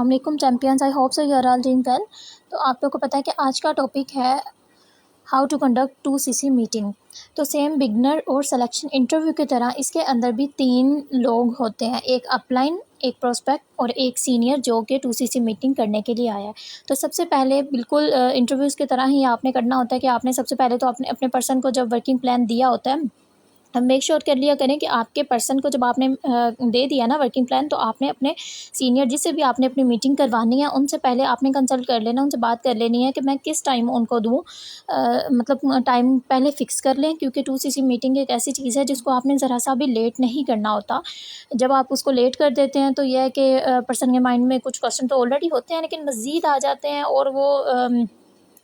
वालेकुम champions. I hope so you are all doing well. तो आप लोग को पता है कि आज का टॉपिक है how to conduct 2CC meeting. तो सेम बिगनर और सिलेक्शन इंटरव्यू की तरह इसके अंदर भी 3 लोग होते हैं, एक अपलाइन, एक प्रोस्पेक्ट और एक सीनियर जो कि 2CC मीटिंग करने के लिए आया है। तो सबसे पहले बिल्कुल इंटरव्यूज़ की तरह ही आपने करना होता है कि आपने सबसे पहले तो अपने अपने पर्सन को जब वर्किंग प्लान दिया होता है, अब मेक श्योर कर लिया करें कि आपके पर्सन को जब आपने दे दिया ना वर्किंग प्लान, तो आपने अपने सीनियर जिससे भी आपने अपनी मीटिंग करवानी है उनसे पहले आपने कंसल्ट कर लेना, उनसे बात कर लेनी है कि मैं किस टाइम उनको दूँ। मतलब टाइम पहले फ़िक्स कर लें, क्योंकि 2CC मीटिंग एक ऐसी चीज़ है जिसको आपने ज़रा सा भी लेट नहीं करना होता। जब आप उसको लेट कर देते हैं तो यह है कि पर्सन के माइंड में कुछ क्वेश्चन तो ऑलरेडी होते हैं, लेकिन मज़ीद आ जाते हैं और वो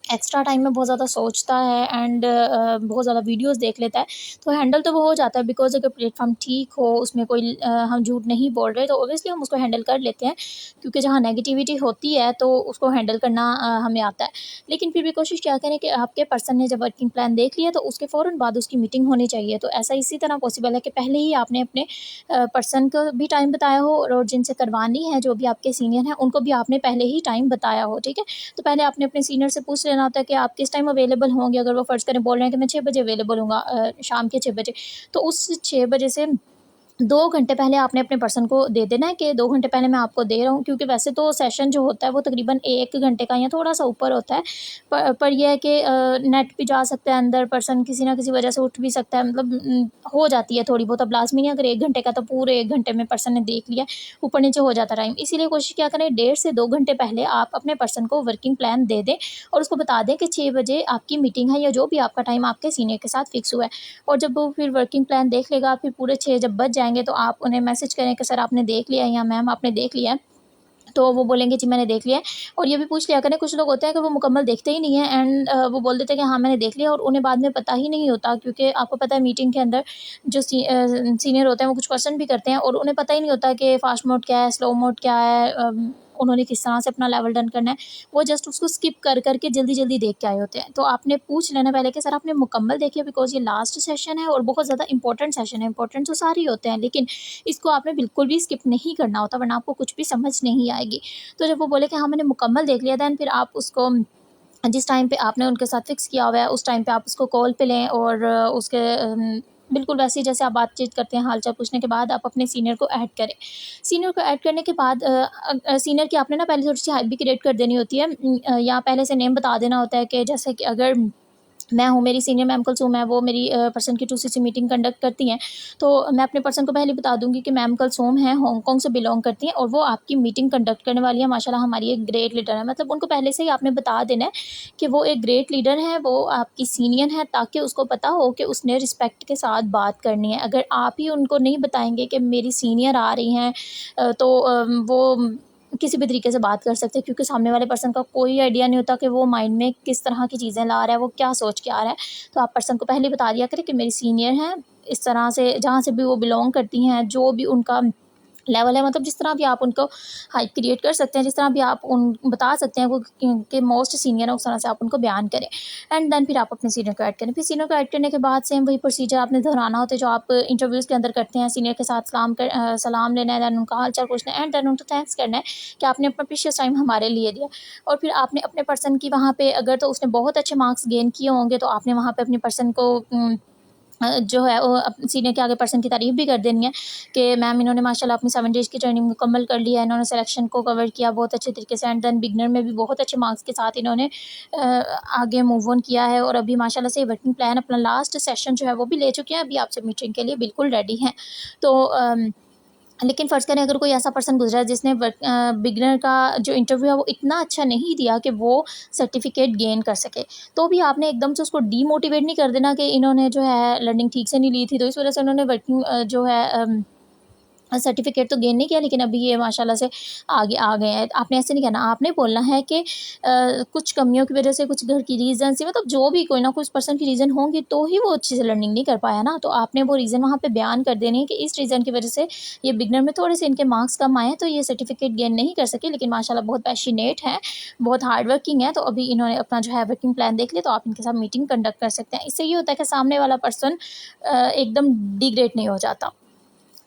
एक्स्ट्रा टाइम में बहुत ज़्यादा सोचता है एंड बहुत ज़्यादा वीडियोस देख लेता है। तो हैंडल तो वो हो जाता है, बिकॉज़ अगर प्लेटफॉर्म ठीक हो, उसमें कोई हम झूठ नहीं बोल रहे, तो ऑब्वियसली हम उसको हैंडल कर लेते हैं, क्योंकि जहाँ नेगेटिविटी होती है तो उसको हैंडल करना हमें आता है। लेकिन फिर भी कोशिश क्या करें कि आपके पर्सन ने जब वर्किंग प्लान देख लिया तो उसके फ़ौरन बाद उसकी मीटिंग होनी चाहिए। तो ऐसा इसी तरह पॉसिबल है कि पहले ही आपने अपने पर्सन को भी टाइम बताया हो, और जिनसे करवानी है जो भी आपके सीनियर हैं उनको भी आपने पहले ही टाइम बताया हो, ठीक है। तो पहले आपने अपने सीनियर से पूछ लेना होता है कि आप किस टाइम अवेलेबल होंगे। अगर वो फ़र्ज़ करें बोल रहे हैं कि मैं 6 बजे अवेलेबल हूँगा, शाम के 6 बजे, तो उस 6 बजे से 2 घंटे पहले आपने अपने पर्सन को दे देना है कि 2 घंटे पहले मैं आपको दे रहा हूँ, क्योंकि वैसे तो सेशन जो होता है वो तकरीबन 1 घंटे का या थोड़ा-सा ऊपर होता है। पर ये है कि नेट भी जा सकता है अंदर, पर्सन किसी न किसी वजह से उठ भी सकता है, मतलब हो जाती है थोड़ी बहुत। अब लाज़मी नहीं अगर 1 घंटे का, तो पूरे 1 घंटे में पर्सन ने देख लिया, ऊपर-नीचे हो जाता टाइम। इसीलिए कोशिश क्या करें, 1.5 से 2 घंटे पहले आप अपने पर्सन को वर्किंग प्लान दे दें और उसको बता दें कि 6 बजे आपकी मीटिंग है, या जो भी आपका टाइम आपके सीनियर के साथ फ़िक्स हुआ है। और जब वो फिर वर्किंग प्लान देख लेगा, फिर पूरे 6 जब बज जाएँगे, तो आप उन्हें मैसेज करें कि सर आपने देख लिया है, या मैम आपने देख लिया है। तो वो बोलेंगे जी मैंने देख लिया है। और ये भी पूछ लिया करें, कुछ लोग होते हैं कि वो मुकम्मल देखते ही नहीं है एंड वो बोल देते हैं कि हाँ मैंने देख लिया, और उन्हें बाद में पता ही नहीं होता, क्योंकि आपको पता है मीटिंग के अंदर जो सीनियर होते हैं वो कुछ क्वेश्चन भी करते हैं और उन्हें पता ही नहीं होता कि फास्ट मोड क्या है, स्लो मोड क्या है, उन्होंने किस तरह से अपना लेवल डन करना है। वो जस्ट उसको स्किप कर करके जल्दी जल्दी देख के आए होते हैं। तो आपने पूछ लेना पहले कि सर आपने मुकम्मल देखी है, बिकॉज ये लास्ट सेशन है और बहुत ज़्यादा इंपॉर्टेंट सेशन है। इंपॉर्टेंट तो सारे ही होते हैं, लेकिन इसको आपने बिल्कुल भी स्किप नहीं करना होता, वरना आपको कुछ भी समझ नहीं आएगी। तो जब वो बोले कि हाँ मैंने मुकम्मल देख लिया, दैन फिर आप उसको जिस टाइम पे आपने उनके साथ फ़िक्स किया हुआ है उस टाइम पे आप उसको कॉल पे लें, और उसके बिल्कुल वैसे ही जैसे आप बातचीत करते हैं, हाल-चाल पूछने के बाद आप अपने सीनियर को ऐड करें। सीनियर को ऐड करने के बाद सीनियर की आपने ना पहले थोड़ी-सी हाइप भी क्रिएट कर देनी होती है, या पहले से नेम बता देना होता है कि जैसे कि अगर मैं हूँ, मेरी सीनियर मैम कुलसूम है, वो मेरी पर्सन की 2CC मीटिंग कंडक्ट करती हैं, तो मैं अपने पर्सन को पहले बता दूँगी कि मैम कुलसूम हैं, हांगकांग से बिलॉन्ग करती हैं और वो आपकी मीटिंग कंडक्ट करने वाली है। माशाल्लाह हमारी एक ग्रेट लीडर है। मतलब उनको पहले से ही आपने बता देना है कि वो एक ग्रेट लीडर है, वो आपकी सीनियर है, ताकि उसको पता हो कि उसने रिस्पेक्ट के साथ बात करनी है। अगर आप ही उनको नहीं बताएँगे कि मेरी सीनियर आ रही हैं, तो वो किसी भी तरीके से बात कर सकते हैं, क्योंकि सामने वाले पर्सन का कोई आइडिया नहीं होता कि वो माइंड में किस तरह की चीज़ें ला रहा है, वो क्या सोच के आ रहा है। तो आप पर्सन को पहले ही बता दिया करें कि मेरी सीनियर हैं, इस तरह से जहाँ से भी वो बिलॉन्ग करती हैं, जो भी उनका लेवल है, मतलब जिस तरह भी आप उनको हाइप क्रिएट कर सकते हैं, जिस तरह भी आप उन बता सकते हैं वो कि मोस्ट सीनियर है, उस तरह से आप उनको बयान करें। एंड देन फिर आप अपने सीनियर को ऐड करें। फिर सीनियर को ऐड करने के बाद सेम वही प्रोसीजर आपने दोहराना होता है जो आप इंटरव्यूज़ के अंदर करते हैं। सीनियर के साथ सलाम लेना है, देन उनका हाल चाल पूछना है, एंड देन उनको थैंक्स करना है कि आपने अपना प्रीशियस टाइम हमारे लिए दिया। और फिर आपने अपने पर्सन की वहाँ पे, अगर तो उसने बहुत अच्छे मार्क्स गेन किए होंगे, तो आपने वहाँ पे अपने पर्सन को जो है वो सीनियर के आगे पर्सन की तारीफ़ भी कर देनी है कि मैम इन्होंने माशाल्लाह अपनी 7 डेज़ की ट्रेनिंग मुकम्मल कर लिया है, इन्होंने सिलेक्शन को कवर किया बहुत अच्छे तरीके से, एंड देन बिगनर में भी बहुत अच्छे मार्क्स के साथ इन्होंने आगे मूव ऑन किया है, और अभी माशाल्लाह से वर्किंग प्लान अपना लास्ट सेशन जो है वो भी ले चुके हैं, अभी आपसे मीटिंग के लिए बिल्कुल रेडी हैं। तो लेकिन फ़र्ज़ करें अगर कोई ऐसा पर्सन गुज़रा है जिसने बिगिनर का जो इंटरव्यू है वो इतना अच्छा नहीं दिया कि वो सर्टिफ़िकेट गेन कर सके, तो भी आपने एकदम से उसको डीमोटिवेट नहीं कर देना कि इन्होंने जो है लर्निंग ठीक से नहीं ली थी, तो इस वज़ह से उन्होंने वर्किंग जो है सर्टिफ़िकेट तो गेन नहीं किया, लेकिन अभी ये माशाल्लाह से आगे आ गए हैं। आपने ऐसे नहीं कहना, आपने बोलना है कि कुछ कमियों की वज़ह से, कुछ घर की रीज़न से, मतलब जो भी कोई ना कोई पर्सन की रीज़न होंगी, तो ही वो अच्छे से लर्निंग नहीं कर पाया ना। तो आपने वो रीज़न वहाँ पे बयान कर देने हैं कि इस रीज़न की वज़ह से ये बिगिनर में थोड़े से इनके मार्क्स कम आए हैं, तो ये सर्टिफ़िकेट गेन नहीं कर सके, लेकिन माशाल्लाह बहुत पैशनेट हैं, बहुत हार्ड वर्किंग है, तो अभी इन्होंने अपना जो है वर्किंग प्लान देख लिया, तो आप इनके साथ मीटिंग कंडक्ट कर सकते हैं। इससे ये होता है कि सामने वाला पर्सन एकदम डिग्रेड नहीं हो जाता।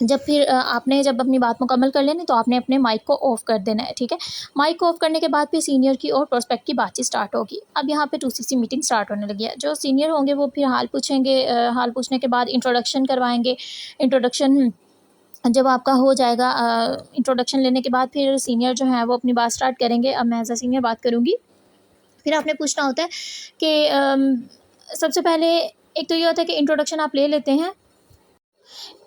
आपने जब अपनी बात मुकम्मल कर लेनी तो आपने अपने माइक को ऑफ़ कर देना है, ठीक है। माइक को ऑफ़ करने के बाद फिर सीनियर की और प्रोस्पेक्ट की बातचीत स्टार्ट होगी। अब यहाँ पे 2CC मीटिंग स्टार्ट होने लगी है। जो सीनियर होंगे वो फिर हाल पूछेंगे, हाल पूछने के बाद इंट्रोडक्शन करवाएंगे। इंट्रोडक्शन जब आपका हो जाएगा, इंट्रोडक्शन लेने के बाद फिर सीनियर जो है वो अपनी बात स्टार्ट करेंगे। अब मैं एज अ सीनियर बात करूँगी। फिर आपने पूछना होता है कि सबसे पहले एक तो ये होता है कि इंट्रोडक्शन आप ले लेते हैं,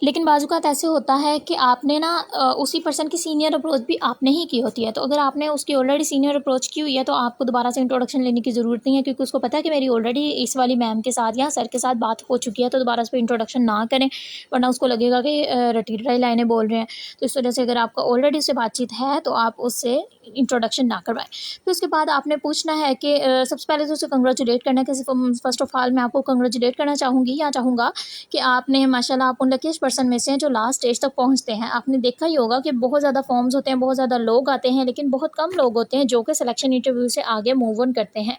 लेकिन बाज़-औक़ात ऐसे होता है कि आपने ना उसी पर्सन की सीनियर अप्रोच भी आपने ही की होती है। तो अगर आपने उसकी ऑलरेडी सीनियर अप्रोच की हुई है तो आपको दोबारा से इंट्रोडक्शन लेने की ज़रूरत नहीं है, क्योंकि उसको पता है कि मेरी ऑलरेडी इस वाली मैम के साथ या सर के साथ बात हो चुकी है, तो दोबारा से इंट्रोडक्शन ना करें, वरना उसको लगेगा कि रटी-रटाई लाइनें बोल रहे हैं। तो इस वजह से अगर आपका ऑलरेडी उससे बातचीत है तो आप उससे इंट्रोडक्शन ना करवाएँ। फिर उसके बाद आपने पूछना है कि सबसे पहले तो उसे कांग्रेचुलेट करना है कि फ़र्स्ट ऑफ़ ऑल मैं आपको कांग्रेचुलेट करना चाहूँगी या चाहूँगा कि आपने माशाल्लाह आप उन लकीस्ट पर्सन में से हैं जो लास्ट स्टेज तक पहुँचते हैं। आपने देखा ही होगा कि बहुत ज़्यादा फॉर्म्स होते हैं, बहुत ज़्यादा लोग आते हैं, लेकिन बहुत कम लोग होते हैं जो कि सिलेक्शन इंटरव्यू से आगे मूव ऑन करते हैं।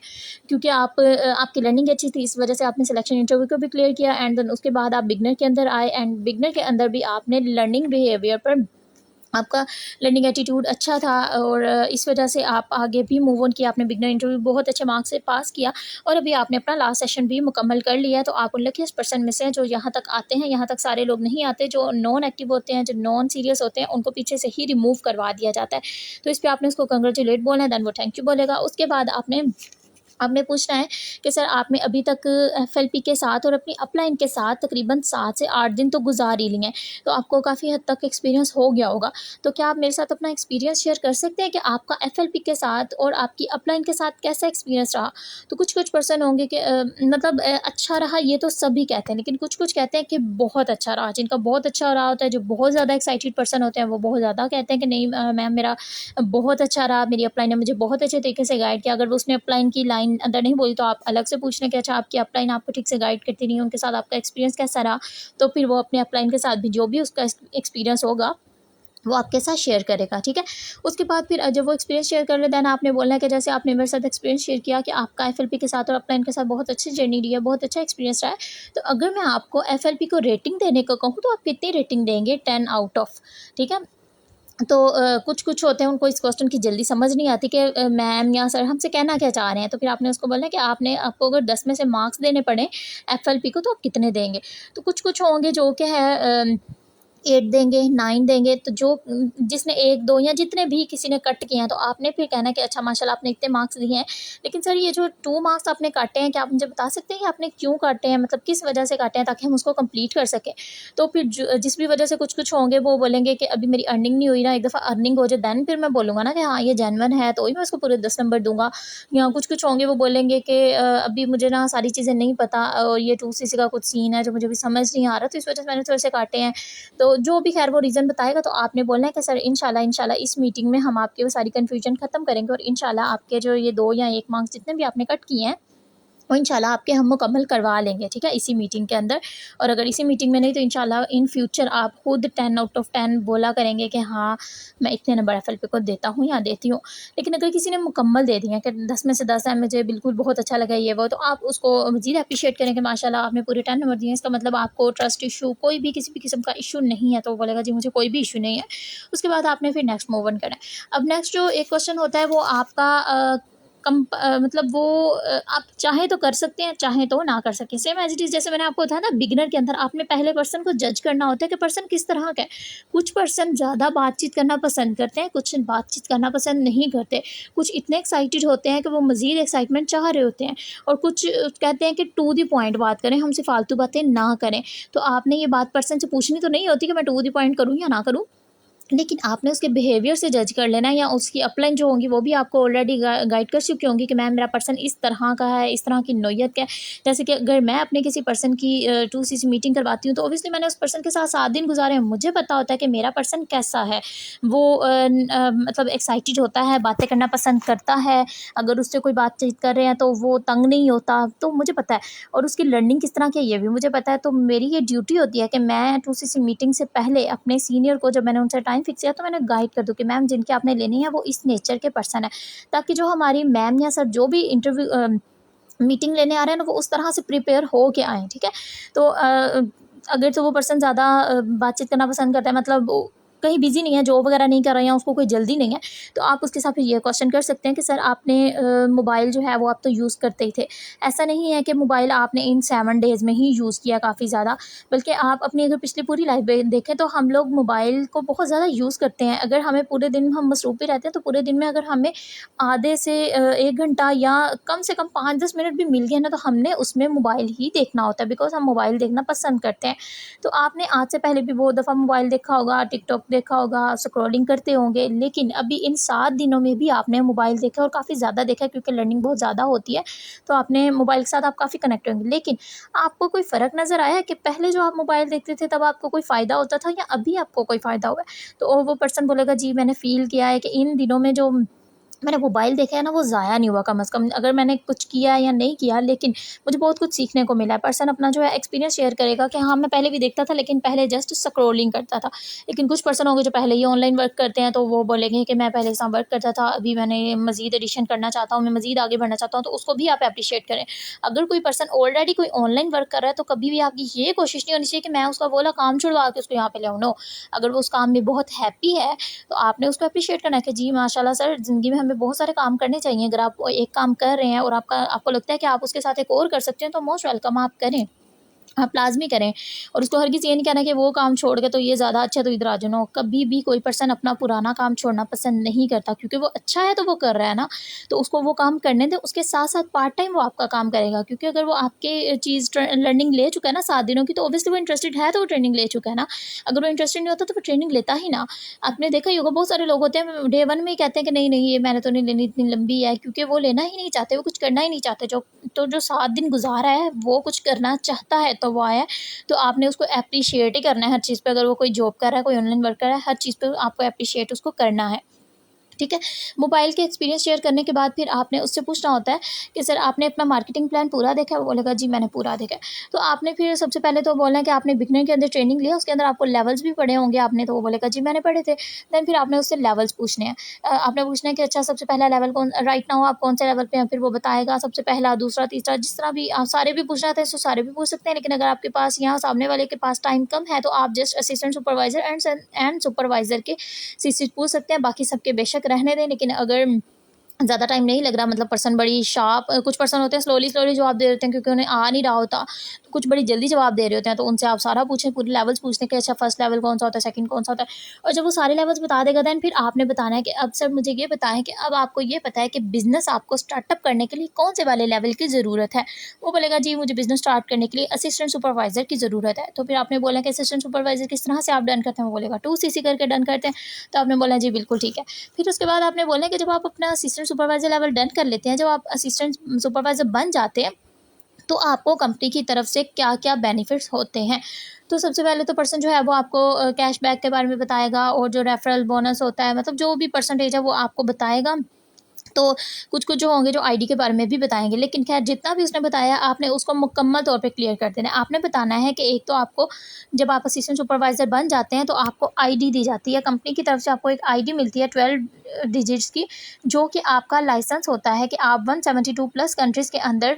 क्योंकि आपकी लर्निंग अच्छी थी, इस वजह से आपने सिलेक्शन इंटरव्यू को भी क्लियर किया एंड देन उसके बाद आप बिगिनर के अंदर आए एंड बिगिनर के अंदर भी आपने लर्निंग बिहेवियर पर आपका लर्निंग एटीट्यूड अच्छा था और इस वजह से आप आगे भी मूव ऑन किया। आपने बिगिनर इंटरव्यू बहुत अच्छे मार्क्स से पास किया और अभी आपने अपना लास्ट सेशन भी मुकम्मल कर लिया है। तो आप उन लकीस्ट पर्सन में से हैं जो यहाँ तक आते हैं। यहाँ तक सारे लोग नहीं आते, जो नॉन एक्टिव होते हैं, जो नॉन सीरियस होते हैं, उनको पीछे से ही रिमूव करवा दिया जाता है। तो इस पे आपने उसको कांग्रेचुलेट बोलना है, देन वो थैंक यू बोलेगा। उसके बाद आपने आपने पूछना है कि सर आपने अभी तक एफएलपी के साथ और अपनी अपलाइन के साथ तकरीबन 7 से 8 दिन तो गुजार ही लिए हैं, तो आपको काफ़ी हद तक एक्सपीरियंस हो गया होगा। तो क्या आप मेरे साथ अपना एक्सपीरियंस शेयर कर सकते हैं कि आपका एफएलपी के साथ और आपकी अपलाइन के साथ कैसा एक्सपीरियंस रहा? तो कुछ पर्सन होंगे कि मतलब अच्छा रहा ये तो सभी कहते हैं, लेकिन कुछ कहते हैं कि बहुत अच्छा रहा। जिनका बहुत अच्छा रहा होता है, जो बहुत ज़्यादा एक्साइटेड पर्सन होते हैं, वो बहुत ज़्यादा कहते हैं कि नहीं मैम मेरा बहुत अच्छा रहा, मेरी अपलाइन ने मुझे बहुत अच्छे तरीके से गाइड किया। अगर वो उसने अपलाइन की लाइन अंदर नहीं बोली तो आप अलग से पूछ लें कि अच्छा आपकी अपलाइन आपको ठीक से गाइड करती नहीं है, उनके साथ आपका एक्सपीरियंस कैसा रहा? तो फिर वो अपने अपलाइन के साथ भी जो भी उसका एक्सपीरियंस होगा वो आपके साथ शेयर करेगा, ठीक है। उसके बाद फिर जब वो एक्सपीरियंस शेयर कर ले, देन आपने बोलना है कि जैसे आपने मेरे साथ एक्सपीरियंस शेयर किया कि आपका एफएलपी के साथ और अपलाइन के साथ बहुत अच्छी जर्नी रही है, बहुत अच्छा एक्सपीरियंस रहा है। तो अगर मैं आपको एफएलपी को रेटिंग देने को कहूँ तो आप कितनी रेटिंग देंगे 10 आउट ऑफ? ठीक है। तो कुछ होते हैं उनको इस क्वेश्चन की जल्दी समझ नहीं आती कि मैम या सर हमसे कहना क्या चाह रहे हैं। तो फिर आपने उसको बोलना है कि आपको अगर 10 में से मार्क्स देने पड़े एफएलपी को तो आप कितने देंगे? तो कुछ होंगे जो कि है 8 देंगे, 9 देंगे। तो जिसने 1, 2 या जितने भी किसी ने कट किए हैं तो आपने फिर कहना है कि अच्छा माशाल्लाह आपने इतने मार्क्स दिए हैं। लेकिन सर ये जो 2 मार्क्स आपने काटे हैं, क्या आप मुझे बता सकते हैं कि आपने क्यों काटे हैं? मतलब किस वजह से काटे हैं ताकि हम उसको कंप्लीट कर सकें। तो फिर जिस भी वजह से कुछ होंगे वो बोलेंगे कि अभी मेरी अर्निंग नहीं हुई ना, एक दफ़ा अर्निंग हो जाए देन फिर मैं बोलूँगा ना कि हाँ, ये जेन्युइन है तो ही मैं उसको पूरे 10 नंबर दूँगा। या कुछ होंगे वो बोलेंगे कि अभी मुझे ना सारी चीज़ें नहीं पता और ये 2CC का कुछ सीन है जो मुझे अभी समझ नहीं आ रहा, तो इस वजह से मैंने थोड़े से काटे हैं। तो जो भी खैर वो रीज़न बताएगा तो आपने बोलना है कि सर इंशाल्लाह इस मीटिंग में हम आपकी वो सारी कन्फ्यूजन ख़त्म करेंगे और इंशाल्लाह आपके जो ये 2 या 1 मार्क्स जितने भी आपने कट किए हैं वो इंशाल्लाह आपके हम मुकम्मल करवा लेंगे, ठीक है, इसी मीटिंग के अंदर। और अगर इसी मीटिंग में नहीं तो इंशाल्लाह इन फ्यूचर आप खुद 10 आउट ऑफ 10 बोला करेंगे कि हाँ, मैं इतने नंबर एफएलपी को देता हूँ या देती हूँ। लेकिन अगर किसी ने मुकम्मल दे दिए हैं कि 10 में से 10 है, मुझे बिल्कुल बहुत अच्छा लगा ये वो, तो आप उसको मज़ीद एप्रिशिएट करें कि माशाल्लाह आपने पूरे 10 नंबर दिए हैं, इसका मतलब आपको ट्रस्ट इश्यू कोई भी किसी भी किस्म का इश्यू नहीं है। तो वो बोलेगा जी मुझे कोई भी इश्यू नहीं है। उसके बाद आपने फिर नेक्स्ट मूव ऑन करना है। अब नेक्स्ट जो एक क्वेश्चन होता है वो आपका मतलब वो आप चाहें तो कर सकते हैं, चाहें तो ना कर सकें। सेम एज़ इट इज़ जैसे मैंने आपको बताया ना बिगिनर के अंदर आपने पहले पर्सन को जज करना होता है कि पर्सन किस तरह का है। कुछ पर्सन ज़्यादा बातचीत करना पसंद करते हैं, कुछ बातचीत करना पसंद नहीं करते। कुछ इतने एक्साइटेड होते हैं कि वो मज़ीद एक्साइटमेंट चाह रहे होते हैं और कुछ कहते हैं कि टू द पॉइंट बात करें, हमसे फ़ालतू बातें ना करें। तो आपने ये बात पर्सन से पूछनी तो नहीं होती कि मैं टू द पॉइंट करूँ या ना करूँ। लेकिन आपने उसके बिहेवियर से जज कर लेना या उसकी अपलाइन जो होंगी वो भी आपको ऑलरेडी गाइड कर चुकी होंगी कि मैम मेरा पर्सन इस तरह का है, इस तरह की नौयत का है। जैसे कि अगर मैं अपने किसी पर्सन की 2CC मीटिंग करवाती हूँ तो ऑब्वियसली मैंने उस पर्सन के साथ 7 दिन गुजारे हैं, मुझे पता होता है कि मेरा पर्सन कैसा है। वो मतलब एक्साइटेड होता है, बातें करना पसंद करता है, अगर उससे कोई बातचीत कर रहे हैं तो वो तंग नहीं होता, तो मुझे पता है। और उसकी लर्निंग किस तरह की है ये भी मुझे पता है। तो मेरी ये ड्यूटी होती है कि मैं 2CC मीटिंग से पहले अपने सीनियर को, जब मैंने उनसे टाइम फिक्स किया तो मैंने गाइड कर दूँ कि मैम जिनके आपने लेनी है वो इस नेचर के पर्सन है, ताकि जो हमारी मैम या सर जो भी इंटरव्यू मीटिंग लेने आ रहे हैं ना वो उस तरह से प्रिपेयर हो के आएँ, ठीक है। तो अगर तो वो पर्सन ज़्यादा बातचीत करना पसंद करता है, मतलब वो कहीं बिज़ी नहीं है, जॉब वगैरह नहीं कर रहे हैं, उसको कोई जल्दी नहीं है, तो आप उसके साथ फिर ये क्वेश्चन कर सकते हैं कि सर आपने मोबाइल जो है वो आप तो यूज़ करते ही थे। ऐसा नहीं है कि मोबाइल आपने इन 7 डेज़ में ही यूज़ किया काफ़ी ज़्यादा, बल्कि आप अपनी अगर पिछली पूरी लाइफ में देखें तो हम लोग मोबाइल को बहुत ज़्यादा यूज़ करते हैं। अगर हमें पूरे दिन हम मसरूफ़ भी रहते हैं, तो पूरे दिन में अगर हमें आधे से 1 घंटा या कम से कम 5-10 मिनट भी मिल गए ना, तो हमने उसमें मोबाइल ही देखना होता है, बिकॉज़ हम मोबाइल देखना पसंद करते हैं। तो आपने आज से पहले भी बहुत दफ़ा मोबाइल देखा होगा, टिकटॉक देखा होगा, स्क्रॉलिंग करते होंगे, लेकिन अभी इन 7 दिनों में भी आपने मोबाइल देखा और काफ़ी ज़्यादा देखा है, क्योंकि लर्निंग बहुत ज़्यादा होती है, तो आपने मोबाइल के साथ आप काफ़ी कनेक्ट होंगे। लेकिन आपको कोई फ़र्क नज़र आया है कि पहले जो आप मोबाइल देखते थे तब आपको कोई फ़ायदा होता था, या अभी आपको कोई फ़ायदा हुआ है? तो वो पर्सन बोलेगा जी मैंने फ़ील किया है कि इन दिनों में जो मैंने मोबाइल देखा है ना, वो ज़ाया नहीं हुआ कम से कम। अगर मैंने कुछ किया या नहीं किया, लेकिन मुझे बहुत कुछ सीखने को मिला है। पर्सन अपना जो है एक्सपीरियंस शेयर करेगा कि हाँ, मैं पहले भी देखता था, लेकिन पहले जस्ट स्क्रॉलिंग करता था। लेकिन कुछ पर्सन होंगे जो पहले ही ऑनलाइन वर्क करते हैं, तो वो बोलेंगे कि मैं पहले इस वर्क करता था, अभी मैंने मज़ीद एडिशन करना चाहता हूँ, मैं मज़ीद आगे बढ़ना चाहता हूँ, तो उसको भी आप एप्रिशिएट करें। अगर कोई पर्सन ऑलरेडी कोई ऑनलाइन वर्क कर रहा है, तो कभी भी आपकी ये कोशिश नहीं होनी चाहिए कि मैं उसका वो वाला काम छुड़वा के उसको यहाँ पे ले आऊँ। नो, अगर वो उस काम में बहुत हैप्पी है, तो आपने उसको एप्रिशिएट करना है कि जी माशाल्लाह सर, ज़िंदगी में हमें बहुत सारे काम करने चाहिए। अगर आप एक काम कर रहे हैं और आपको लगता है कि आप उसके साथ एक और कर सकते हैं, तो मोस्ट वेलकम, आप करें। आप लाज़मी करें, और उसको हरगिज़ ये नहीं कहना कि वो काम छोड़ के तो ये ज़्यादा अच्छा है, तो इधर आ जाओ। नो, कभी भी कोई पर्सन अपना पुराना काम छोड़ना पसंद नहीं करता, क्योंकि वो अच्छा है तो वो कर रहा है ना, तो उसको वो काम करने दें। उसके साथ-साथ पार्ट टाइम वो आपका काम करेगा, क्योंकि अगर वो आपके चीज़ लर्निंग ले चुका है ना 7 दिनों की, तो ऑब्वियसली वो इंटरेस्टेड है, तो वो ट्रेनिंग ले चुका है ना। अगर वो इंटरेस्टेड नहीं होता, तो वो ट्रेनिंग लेता ही ना। आपने देखा ही होगा, बहुत सारे लोग होते हैं डे 1 में ही कहते हैं कि नहीं-नहीं, ये मैंने तो नहीं लेनी, इतनी लंबी है, क्योंकि वो लेना ही नहीं चाहते, वो कुछ करना ही नहीं चाहते। जो 7 दिन गुज़ारा है, वो कुछ करना चाहता है, तो वो आया है। तो आपने उसको एप्रिशिएट ही करना है हर चीज़ पे। अगर वो कोई जॉब कर रहा है, कोई ऑनलाइन वर्क कर रहा है, हर चीज़ पे आपको एप्रिशिएट उसको करना है। ठीक है? मोबाइल के एक्सपीरियंस शेयर करने के बाद फिर आपने उससे पूछना होता है कि सर आपने अपना मार्केटिंग प्लान पूरा देखा है? वो बोलेगा जी मैंने पूरा देखा है। तो आपने फिर सबसे पहले तो बोलना है कि आपने बिगिनर के अंदर ट्रेनिंग लिया, उसके अंदर आपको लेवल्स भी पढ़े होंगे आपने, तो वो बोलेगा जी मैंने पढ़े थे। देन फिर आपने उससे लेवल्स पूछने हैं। आपने पूछना है कि अच्छा सबसे पहला लेवल कौन, राइट नाउ आप कौन से लेवल पे हैं? फिर वो बताएगा सबसे पहला, दूसरा, तीसरा, जिस तरह भी आप सारे भी पूछना चाहते हैं तो सारे भी पूछ सकते हैं। लेकिन अगर आपके पास यहाँ सामने वाले के पास टाइम कम है, तो आप just assistant supervisor and supervisor के सीसी पूछ सकते हैं, बाकी सबके बेशक रहने दें। लेकिन अगर ज़्यादा टाइम नहीं लग रहा, मतलब पर्सन बड़ी शार्प, कुछ पर्सन होते हैं स्लोली जवाब दे देते हैं, क्योंकि उन्हें आ नहीं रहा होता, तो कुछ बड़ी जल्दी जवाब दे रहे होते हैं, तो उनसे आप सारा पूछें, पूरे लेवल्स पूछने के, अच्छा फर्स्ट लेवल कौन सा होता है, सेकंड कौन सा होता है। और जब वो सारे लेवल्स बता देगा, देन फिर आपने बताना है कि अब सर मुझे ये बताएं कि अब आपको ये पता है कि बिज़नेस आपको स्टार्टअप करने के लिए कौन से वाले लेवल की ज़रूरत है। वो बोलेगा जी मुझे बिज़नेस स्टार्ट करने के लिए असिस्टेंट सुपरवाइज़र की ज़रूरत है। तो फिर आपने बोला कि असिस्टेंट सुपरवाइज़र किस तरह से आप डन करते हैं? वो बोलेगा 2 CC करके डन करते हैं। तो आपने बोला जी बिल्कुल ठीक है। फिर उसके बाद आपने बोलना है कि जब आप अपना असिस्टेंट सुपरवाइज़र लेवल डन कर लेते हैं, जब आप असिस्टेंट सुपरवाइज़र बन जाते हैं, तो आपको कंपनी की तरफ से क्या-क्या बेनिफिट्स होते हैं। तो सबसे पहले तो पर्सन जो है वो आपको कैशबैक के बारे में बताएगा, और जो रेफरल बोनस होता है, मतलब जो भी परसेंटेज है वो आपको बताएगा। तो कुछ-कुछ जो होंगे जो आईडी के बारे में भी बताएँगे, लेकिन ख़ैर जितना भी उसने बताया आपने उसको मुकम्मल तौर पे क्लियर कर देना है। आपने बताना है कि एक तो आपको, जब आप असिस्टेंट सुपरवाइज़र बन जाते हैं, तो आपको आईडी दी जाती है, कंपनी की तरफ से आपको एक आईडी मिलती है 12 डिजिट्स की, जो कि आपका लाइसेंस होता है कि आप 172 प्लस कंट्रीज़ के अंदर,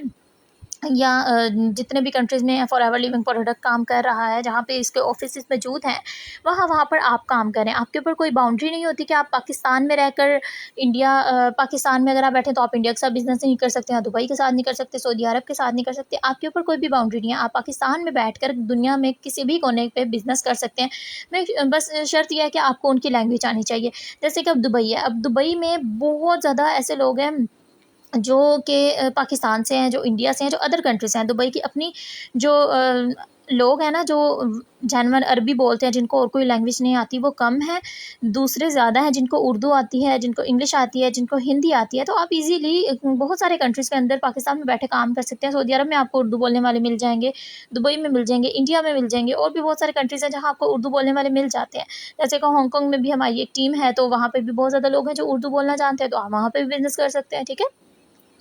या जितने भी कंट्रीज़ में फॉरएवर लिविंग प्रोडक्ट काम कर रहा है, जहाँ पे इसके ऑफिसेज़ मौजूद हैं, वहाँ पर आप काम करें। आपके ऊपर कोई बाउंड्री नहीं होती कि आप पाकिस्तान में रहकर पाकिस्तान में अगर आप बैठे तो आप इंडिया के साथ बिज़नेस नहीं कर सकते, या दुबई के साथ नहीं कर सकते, सऊदी अरब के साथ नहीं कर सकते। आपके ऊपर कोई भी बाउंड्री नहीं है। आप पाकिस्तान में बैठकर दुनिया में किसी भी कोने पे बिज़नेस कर सकते हैं। बस शर्त ये है कि आपको उनकी लैंग्वेज आनी चाहिए। जैसे कि अब दुबई है, अब दुबई में बहुत ज़्यादा ऐसे लोग हैं जो कि पाकिस्तान से हैं, जो इंडिया से हैं, जो अदर कंट्री से हैं। दुबई की अपनी जो लोग हैं ना, जो जेन्युइन अरबी बोलते हैं, जिनको और कोई लैंग्वेज नहीं आती, वो कम हैं। दूसरे ज़्यादा हैं जिनको उर्दू आती है, जिनको इंग्लिश आती है, जिनको हिंदी आती है। तो आप इज़ीली बहुत सारे कंट्रीज़ के अंदर पाकिस्तान में बैठे काम कर सकते हैं। सऊदी अरब में आपको उर्दू बोलने वाले मिल जाएँगे, दुबई में मिल जाएँगे, इंडिया में मिल जाएँगे, और भी बहुत सारे कंट्रीज़ हैं जहाँ आपको उर्दू बोलने वाले मिल जाते हैं। जैसे कि हांगकांग में भी हमारी एक टीम है, तो वहाँ पे भी बहुत ज़्यादा लोग हैं जो उर्दू बोलना जानते हैं, तो आप वहाँ पे भी बिज़नेस कर सकते हैं, ठीक है?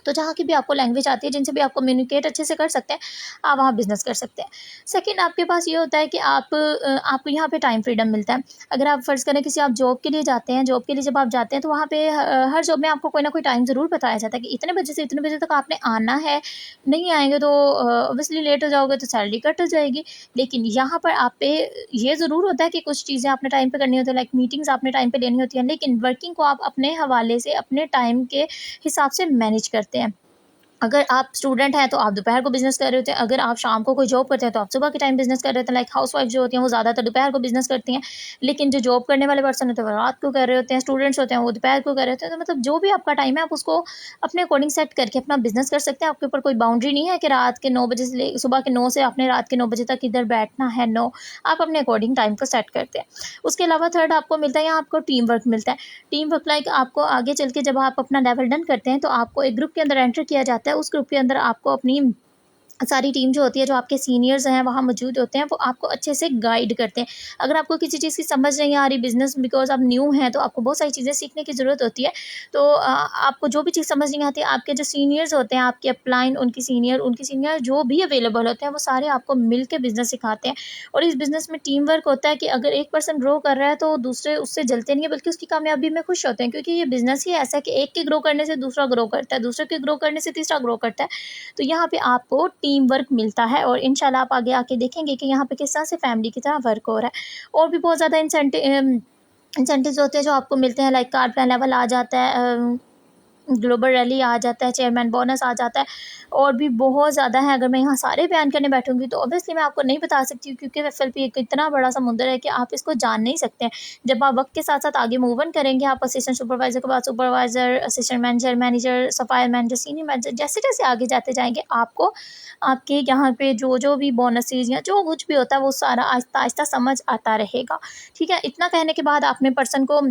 तो जहाँ की भी आपको लैंग्वेज आती है, जिनसे भी आप कम्युनिकेट अच्छे से कर सकते हैं, आप वहाँ बिज़नेस कर सकते हैं। सेकंड, आपके पास ये होता है कि आपको यहाँ पे टाइम फ्रीडम मिलता है। अगर आप फ़र्ज़ करें किसी आप जॉब के लिए जाते हैं, जॉब के लिए जब आप जाते हैं तो वहाँ पे हर जॉब में आपको कोई ना कोई टाइम ज़रूर बताया जाता है कि इतने बजे से इतने बजे तक आपने आना है, नहीं आएँगे तो ऑब्वियसली लेट हो जाओगे तो सैलरी कट हो जाएगी। लेकिन यहाँ पर आप पे ये ज़रूर होता है कि कुछ चीज़ें आपने टाइम पे करनी होती है, लाइक मीटिंग्स आपने टाइम पे लेनी होती है, लेकिन वर्किंग को आप अपने हवाले से अपने टाइम के हिसाब से मैनेज करते हैं। अगर आप स्टूडेंट हैं तो आप दोपहर को बिज़नेस कर रहे होते हैं, अगर आप शाम को कोई जॉब करते हैं तो आप सुबह के टाइम बिज़नेस कर रहे होते हैं। लाइक हाउसवाइफ जो होती हैं वो ज़्यादातर दोपहर को बिज़नेस करती हैं, लेकिन जो जॉब करने वाले पर्सन होते हैं वो रात को कर रहे होते हैं, स्टूडेंट्स होते हैं वो दोपहर को कर रहे होते हैं। तो मतलब जो भी आपका टाइम है आप उसको अपने अकॉर्डिंग सेट करके अपना बिज़नेस कर सकते हैं। आपके ऊपर कोई बाउंड्री नहीं है कि रात के 9 बजे से ले सुबह के 9 से आपने रात के 9 बजे तक इधर बैठना है, नो। आप अपने अकॉर्डिंग टाइम को सेट करते हैं। उसके अलावा थर्ड आपको मिलता है, यहाँ आपको टीम वर्क मिलता है। टीम वर्क लाइक आपको आगे चल के जब आप अपना लेवल डन करते हैं तो आपको एक ग्रुप के अंदर एंटर किया जाता है। उस ग्रुप के अंदर आपको अपनी सारी टीम जो होती है, जो आपके सीनियर्स हैं वहाँ मौजूद होते हैं, वो आपको अच्छे से गाइड करते हैं। अगर आपको किसी चीज़ की समझ नहीं आ रही बिज़नेस, बिकॉज़ आप न्यू हैं तो आपको बहुत सारी चीज़ें सीखने की ज़रूरत होती है। तो आपको जो भी चीज़ समझ नहीं आती, आपके जो सीनियर्स होते हैं, आपके अपलाइन उनकी सीनियर जो भी अवेलेबल होते हैं, वो सारे आपको मिल के बिज़नेस सिखाते हैं। और इस बिज़नेस में टीम वर्क होता है कि अगर एक पर्सन ग्रो कर रहा है तो दूसरे उससे जलते नहीं है, बल्कि उसकी कामयाबी में खुश होते हैं, क्योंकि ये बिज़नेस ही ऐसा है कि एक के ग्रो करने से दूसरा ग्रो करता है, दूसरे के ग्रो करने से तीसरा ग्रो करता है। तो यहाँ पे आपको टीम वर्क मिलता है और इंशाल्लाह आप आगे आके देखेंगे कि यहाँ पे किस तरह से फैमिली की तरह वर्क हो रहा है। और भी बहुत ज़्यादा इंसेंटिव्स होते हैं जो आपको मिलते हैं, लाइक कार प्लान लेवल आ जाता है, ग्लोबल रैली आ जाता है, चेयरमैन बोनस आ जाता है, और भी बहुत ज़्यादा है। अगर मैं यहाँ सारे बयान करने बैठूँगी तो ऑब्वियसली मैं आपको नहीं बता सकती हूँ, क्योंकि एफएलपी एक इतना बड़ा समुंदर है कि आप इसको जान नहीं सकते हैं। जब आप वक्त के साथ साथ आगे मूव ऑन करेंगे, आप असिस्टेंट सुपरवाइज़र के बाद supervisor, assistant manager, manager, sapphire manager, senior manager, जैसे जैसे आगे जाते जाएंगे आपको आपके यहाँ पे जो जो भी बोनसेज या जो कुछ भी होता है वो सारा आहिस्ता आहिस्ता समझ आता रहेगा। ठीक है, इतना कहने के बाद आपने पर्सन को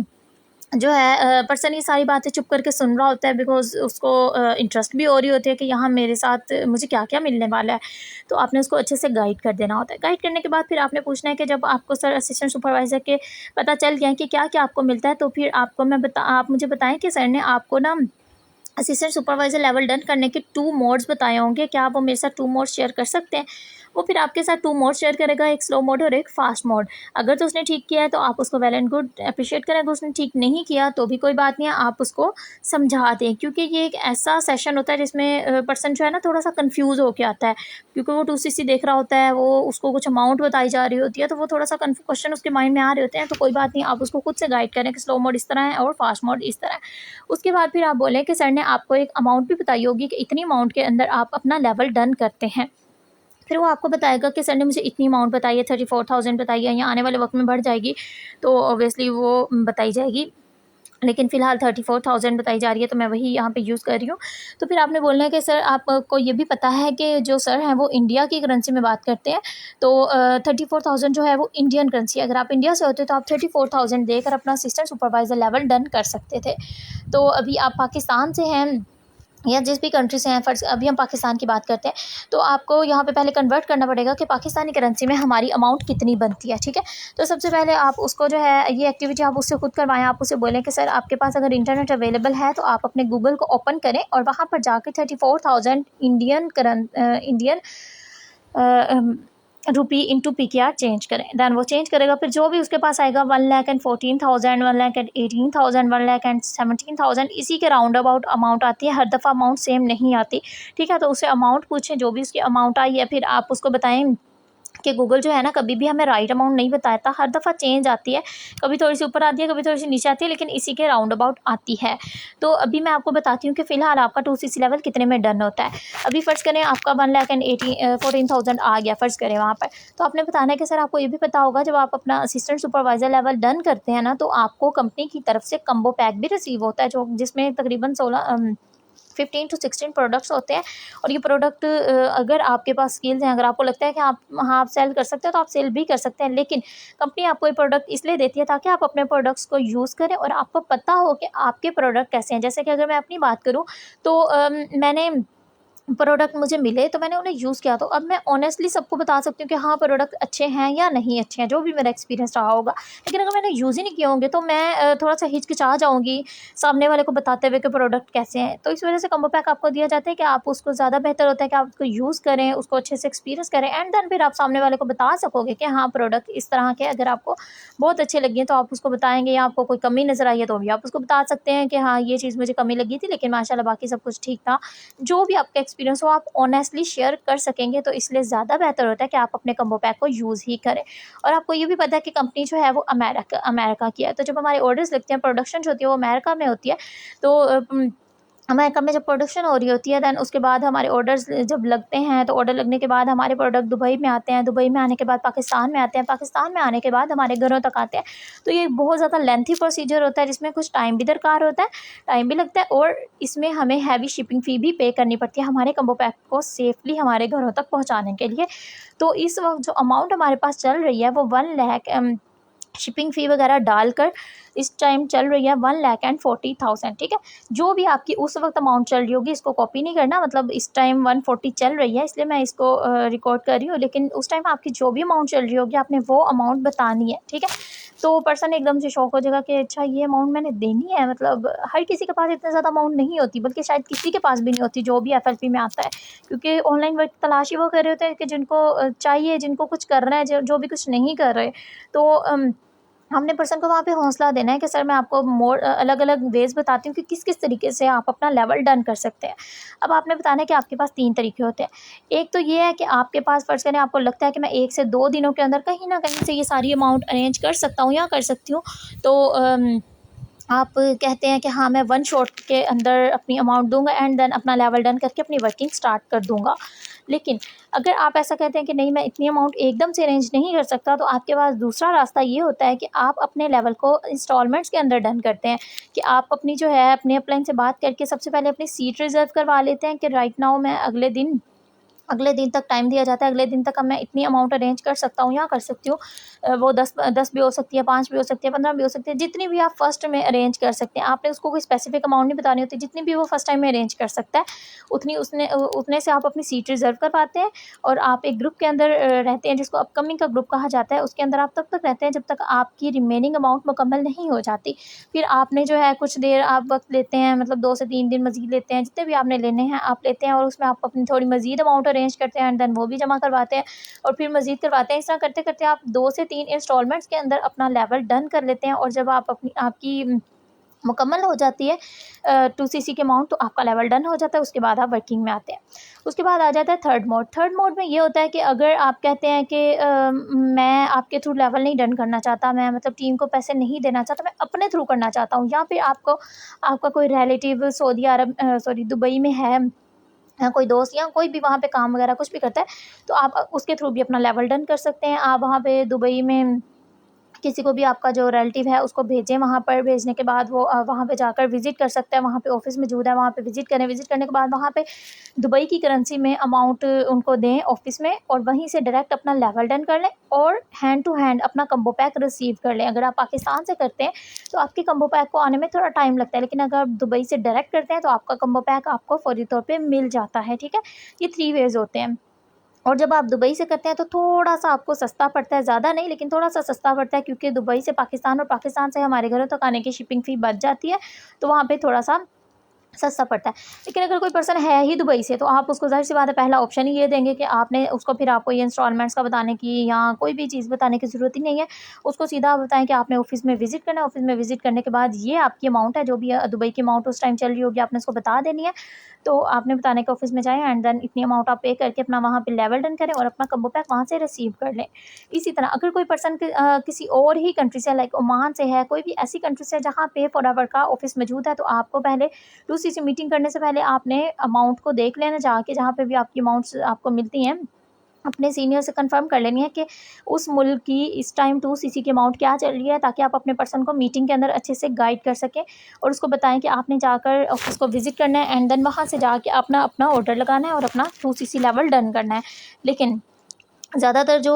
जो है पर्सन ये सारी बातें चुप करके सुन रहा होता है, बिकॉज़ उसको इंटरेस्ट भी हो रही होती है कि यहाँ मेरे साथ मुझे क्या-क्या मिलने वाला है। तो आपने उसको अच्छे से गाइड कर देना होता है। गाइड करने के बाद फिर आपने पूछना है कि जब आपको सर असिस्टेंट सुपरवाइज़र के पता चल गया है कि क्या-क्या आपको मिलता है, तो फिर आप मुझे बताएँ कि सर ने आपको ना असिस्टेंट सुपरवाइज़र लेवल डन करने के 2 मोड्स बताए होंगे, क्या आप वो मेरे साथ 2 मोड्स शेयर कर सकते हैं? वो फिर आपके साथ 2 मोड्स शेयर करेगा, एक स्लो मोड और एक फ़ास्ट मोड। अगर तो उसने ठीक किया है तो आप उसको वेल एंड गुड एप्रिशिएट करें, अगर उसने ठीक नहीं किया तो भी कोई बात नहीं है, आप उसको समझा दें। क्योंकि ये एक ऐसा सेशन होता है जिसमें पर्सन जो है ना थोड़ा-सा कन्फ्यूज़ होके आता है, क्योंकि वो 2cc देख रहा होता है, वो उसको कुछ अमाउंट बताई जा रही होती है, तो वो थोड़ा-सा क्वेश्चन उसके माइंड में आ रहे होते हैं। तो कोई बात नहीं, आप उसको खुद से गाइड करें कि स्लो मोड इस तरह है और फ़ास्ट मोड इस तरह है। उसके बाद फिर आप बोलें कि सर ने आपको एक अमाउंट भी बताई होगी कि इतनी अमाउंट के अंदर आप अपना लेवल डन करते हैं। फिर वो आपको बताएगा कि सर ने मुझे इतनी अमाउंट बताई है, 34,000 बताई है, या आने वाले वक्त में बढ़ जाएगी तो ऑब्वियसली वो बताई जाएगी, लेकिन फ़िलहाल 34,000 बताई जा रही है, तो मैं वही यहाँ पे यूज़ कर रही हूँ। तो फिर आपने बोलना है कि सर आपको ये भी पता है कि जो सर हैं वो इंडिया की करेंसी में बात करते हैं, तो 34,000 जो है वो इंडियन करेंसी है। अगर आप इंडिया से होते तो आप 34,000 देकर अपना असिस्टेंट सुपरवाइज़र लेवल डन कर सकते थे। तो अभी आप पाकिस्तान से हैं या जिस भी कंट्री से हैं, फ़र्ज़ अभी हम पाकिस्तान की बात करते हैं, तो आपको यहाँ पे पहले कन्वर्ट करना पड़ेगा कि पाकिस्तानी करेंसी में हमारी अमाउंट कितनी बनती है, ठीक है? तो सबसे पहले आप उसको जो है ये एक्टिविटी आप उससे खुद करवाएँ, आप उसे बोलें कि सर आपके पास अगर इंटरनेट अवेलेबल है तो आप अपने गूगल को ओपन करें और वहाँ पर जाके 34,000 Indian rupee into PKR change करें। देन वो चेंज करेगा, फिर जो भी उसके पास आएगा 1,14,000, 1,18,000, 1,17,000, इसी के राउंड अबाउट अमाउंट आती है। हर दफ़ा अमाउंट सेम नहीं आती, ठीक है? तो उससे अमाउंट पूछें, जो भी उसकी अमाउंट आई है, फिर आप उसको बताएँ कि गूगल जो है ना कभी भी हमें राइट अमाउंट नहीं बताता, हर दफ़ा चेंज आती है, कभी थोड़ी-सी ऊपर आती है, कभी थोड़ी-सी नीचे आती है, लेकिन इसी के राउंड अबाउट आती है। तो अभी मैं आपको बताती हूँ कि फ़िलहाल आपका 2cc लेवल कितने में डन होता है। अभी फ़र्ज़ करें आपका 14,000 आ गया, फ़र्ज़ करें वहाँ पर। तो आपने बताना है कि सर आपको ये भी पता होगा जब आप अपना असिस्टेंट सुपरवाइज़र लेवल डन करते हैं ना, तो आपको कंपनी की तरफ से कम्बो पैक भी रिसीव होता है, जो जिसमें तकरीबन 15 टू 16 प्रोडक्ट्स होते हैं। और ये प्रोडक्ट अगर आपके पास स्किल्स हैं, अगर आपको लगता है कि आप सेल कर सकते हो तो आप सेल भी कर सकते हैं, लेकिन कंपनी आपको ये प्रोडक्ट इसलिए देती है ताकि आप अपने प्रोडक्ट्स को यूज़ करें और आपको पता हो कि आपके प्रोडक्ट कैसे हैं। जैसे कि अगर मैं अपनी बात करूँ तो मैंने प्रोडक्ट मुझे मिले तो मैंने उन्हें यूज़ किया। तो अब मैं ऑनेस्टली सबको बता सकती हूँ कि हाँ, प्रोडक्ट अच्छे हैं या नहीं अच्छे हैं, जो भी मेरा एक्सपीरियंस रहा होगा। लेकिन अगर मैंने यूज़ ही नहीं किए होंगे तो मैं थोड़ा-सा हिचकिचा जाऊँगी सामने वाले को बताते हुए कि प्रोडक्ट कैसे हैं। तो इस वज़ह से कम्बो पैक आपको दिया जाता है कि आप उसको, ज़्यादा बेहतर होता है कि आप उसको यूज़ करें, उसको अच्छे से एक्सपीरियंस करें एंड देन फिर आप सामने वाले को बता सकोगे कि हाँ, प्रोडक्ट इस तरह के अगर आपको बहुत अच्छे लगे तो आप उसको बताएँगे, या आपको कोई कमी नज़र आई है तो भी आप उसको बता सकते हैं कि हाँ, ये चीज़ मुझे कमी लगी थी, लेकिन माशाल्लाह बाकी सब कुछ ठीक था। जो भी आपका एक्सपीरियंस हो आप ऑनेस्टली शेयर कर सकेंगे, तो इसलिए ज़्यादा बेहतर होता है कि आप अपने कम्बो पैक को यूज़ ही करें। और आपको ये भी पता है कि कंपनी जो है वो अमेरिका की है, तो जब हमारे ऑर्डर्स लगते हैं, प्रोडक्शन जो होती है वो अमेरिका में होती है। तो अमेरिका में जब प्रोडक्शन हो रही होती है, देन उसके बाद हमारे ऑर्डर्स जब लगते हैं, तो ऑर्डर लगने के बाद हमारे प्रोडक्ट दुबई में आते हैं, दुबई में आने के बाद पाकिस्तान में आते हैं, पाकिस्तान में आने के बाद हमारे घरों तक आते हैं। तो ये बहुत ज़्यादा लेंथी प्रोसीजर होता है, जिसमें कुछ टाइम भी दरकार होता है, टाइम भी लगता है, और इसमें हमें हैवी शिपिंग फ़ी भी पे करनी पड़ती है हमारे कम्बो पैक को सेफ़ली हमारे घरों तक पहुँचाने के लिए। तो इस वक़्त जो अमाउंट हमारे पास चल रही है वो 1 लाख शिपिंग फ़ी वगैरह डालकर इस टाइम चल रही है 1,40,000, ठीक है। जो भी आपकी उस वक्त अमाउंट चल रही होगी, इसको कॉपी नहीं करना, मतलब इस टाइम 140 चल रही है इसलिए मैं इसको रिकॉर्ड कर रही हूँ, लेकिन उस टाइम आपकी जो भी अमाउंट चल रही होगी आपने वो अमाउंट बतानी है, ठीक है। तो पर्सन एकदम से शॉक हो जाएगा कि अच्छा ये अमाउंट मैंने देनी है, मतलब हर किसी के पास इतनी ज़्यादा अमाउंट नहीं होती, बल्कि शायद किसी के पास भी नहीं होती जो भी एफएलपी में आता है, क्योंकि ऑनलाइन वर्क तलाश ही वो कर रहे होते हैं कि जिनको चाहिए, जिनको कुछ करना है, जो भी कुछ नहीं कर रहे। तो हमने पर्सन को वहाँ पे हौसला देना है कि सर मैं आपको मोर अलग-अलग वेज़ बताती हूँ कि किस-किस तरीके से आप अपना लेवल डन कर सकते हैं। अब आपने बताना है कि आपके पास 3 तरीके होते हैं। एक तो ये है कि आपके पास फ़र्ज़ करें आपको लगता है कि मैं 1 से 2 दिनों के अंदर कहीं न कहीं से ये सारी अमाउंट अरेंज कर सकता हूँ या कर सकती हूँ। तो आप कहते हैं कि हाँ, मैं वन शॉट के अंदर अपनी अमाउंट दूँगा एंड देन अपना लेवल डन करके अपनी वर्किंग स्टार्ट कर दूँगा। लेकिन अगर आप ऐसा कहते हैं कि नहीं, मैं इतनी अमाउंट एकदम से अरेंज नहीं कर सकता, तो आपके पास दूसरा रास्ता ये होता है कि आप अपने लेवल को इंस्टॉलमेंट्स के अंदर डन करते हैं, कि आप अपनी जो है अपने अपलाइन से बात करके सबसे पहले अपनी सीट रिज़र्व करवा लेते हैं कि राइट नाउ मैं अगले दिन तक टाइम दिया जाता है, अगले दिन तक अब मैं इतनी अमाउंट अरेंज कर सकता हूँ या कर सकती हूँ। वो 10 भी हो सकती है, 5 भी हो सकती है, 15 भी हो सकती है, जितनी भी आप फर्स्ट में अरेंज कर सकते हैं। आपने उसको कोई स्पेसिफिक अमाउंट नहीं बतानी होती, जितनी भी वो फर्स्ट टाइम में अरेंज कर सकता है, उतने से आप अपनी सीट रिज़र्व करवाते हैं। और आप एक ग्रुप के अंदर रहते हैं, जिसको अपकमिंग का ग्रुप कहा जाता है। उसके अंदर आप तब तक रहते हैं जब तक आपकी रिमेनिंग अमाउंट मुकम्मल नहीं हो जाती। फिर आपने जो है कुछ देर आप वक़्त लेते हैं, मतलब 2 से 3 दिन मज़ीद लेते हैं, जितने भी आपने लेने हैं आप लेते हैं, और उसमें आप अपनी थोड़ी मज़ीद अमाउंट अरेंज करते हैं एंड देन वो भी जमा करवाते हैं और फिर मज़ीद करवाते हैं। इस तरह करते-करते आप 2 से 3 इंस्टॉलमेंट्स के अंदर अपना लेवल डन कर लेते हैं, और जब आपकी मुकम्मल हो जाती है 2 सीसी की अमाउंट, तो आपका लेवल डन हो जाता है। उसके बाद आप वर्किंग में आते हैं। उसके बाद आ जाता है थर्ड मोड। थर्ड मोड में ये होता है कि अगर आप कहते हैं कि मैं आपके थ्रू लेवल नहीं डन करना चाहता, मैं मतलब टीम को पैसे नहीं देना चाहता, मैं अपने थ्रू करना चाहता हूँ, या फिर आपका कोई रिलेटिव दुबई में है, कोई दोस्त या कोई भी वहाँ पे काम वगैरह कुछ भी करता है, तो आप उसके थ्रू भी अपना लेवल डन कर सकते हैं। आप वहाँ पे दुबई में किसी को भी आपका जो रिलेटिव है उसको भेजें, वहाँ पर भेजने के बाद वो वहाँ पे जाकर विज़िट कर सकता है। वहाँ पे ऑफ़िस मौजूद है, वहाँ पे विज़िट करें, विज़िट करने के बाद वहाँ पे दुबई की करेंसी में अमाउंट उनको दें ऑफ़िस में, और वहीं से डायरेक्ट अपना लेवल डन कर लें और हैंड टू हैंड अपना कम्बो पैक रिसीव कर लें। अगर आप पाकिस्तान से करते हैं तो आपके कम्बो पैक को आने में थोड़ा टाइम लगता है, लेकिन अगर आप दुबई से डायरेक्ट करते हैं तो आपका कम्बो पैक आपको फ़ौरी तौर पे मिल जाता है, ठीक है? ये 3 वेज़ होते हैं। और जब आप दुबई से करते हैं तो थोड़ा-सा आपको सस्ता पड़ता है, ज़्यादा नहीं लेकिन थोड़ा-सा सस्ता पड़ता है, क्योंकि दुबई से पाकिस्तान और पाकिस्तान से हमारे घरों तक आने की शिपिंग फ़ी बच जाती है, तो वहाँ पे थोड़ा-सा सस्ता पड़ता है। लेकिन अगर कोई पर्सन है ही दुबई से, तो आप उसको ज़ाहिर-सी बात है पहला ऑप्शन ही ये देंगे कि आपने उसको, फिर आपको ये इंस्टॉलमेंट्स का बताने की या कोई भी चीज़ बताने की ज़रूरत ही नहीं है। उसको सीधा आप बताएँ कि आपने ऑफ़िस में विज़िट करना है, ऑफ़िस में विज़िट करने के बाद ये आपकी अमाउंट है, जो भी दुबई की अमाउंट उस टाइम चल रही होगी आपने उसको बता देनी है। तो आपने बताने के ऑफ़िस में जाएँ एंड देन इतनी अमाउंट आप पे करके अपना वहाँ पे लेवल डन करें और अपना कम्बो पैक वहाँ से रिसीव कर लें। इसी तरह अगर कोई पर्सन किसी और ही कंट्री से, लाइक ओमान से है, कोई भी ऐसी कंट्री से जहाँ पे फॉरएवर का ऑफ़िस मौजूद है, तो आपको पहले 2CC मीटिंग करने से पहले आपने अमाउंट को देख लेना, जाके जहाँ पे भी आपकी अमाउंट्स आपको मिलती हैं, अपने सीनियर से कंफर्म कर लेनी है कि उस मुल्क की इस टाइम 2CC की अमाउंट क्या चल रही है, ताकि आप अपने पर्सन को मीटिंग के अंदर अच्छे से गाइड कर सकें और उसको बताएं कि आपने जाकर ऑफिस को विज़िट करना है एंड देन वहाँ से जाके अपना ऑर्डर लगाना है और अपना 2CC लेवल डन करना है। लेकिन ज़्यादातर जो